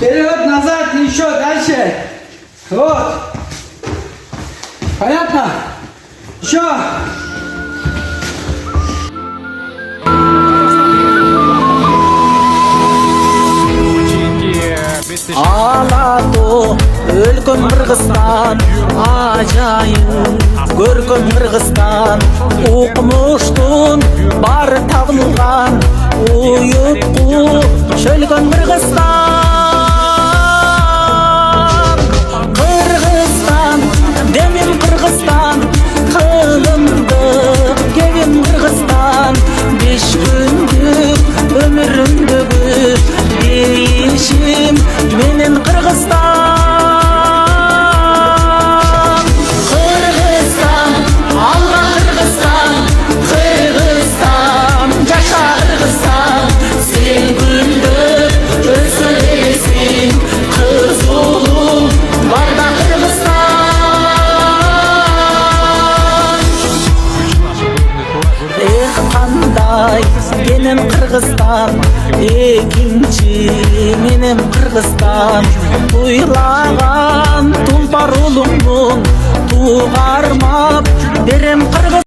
Вперед, назад, еще дальше. Вот. Понятно? Еще. Алато өлкөм Кыргызстан, ажайып көркөм Кыргызстан, укмуштун бары табылган, уюпку шөлгөн Кыргызстан. Кыргызстан, демим Кыргызстан, кылымдык кебим Кыргызстан, 5 күндүк өмүрүмдөгү değişim benim Kırgızstan. Kırgızstan, Allah Kırgızstan, Kırgızstan, yaşa Kırgızstan. Sen güldür, özlesin, kız oğlum var da Kırgızstan. Kanday benim Kırgızstan, ekinci benim Kırgızstan, uylаған тұлпар ұлымның туғармап берем Кыргыз.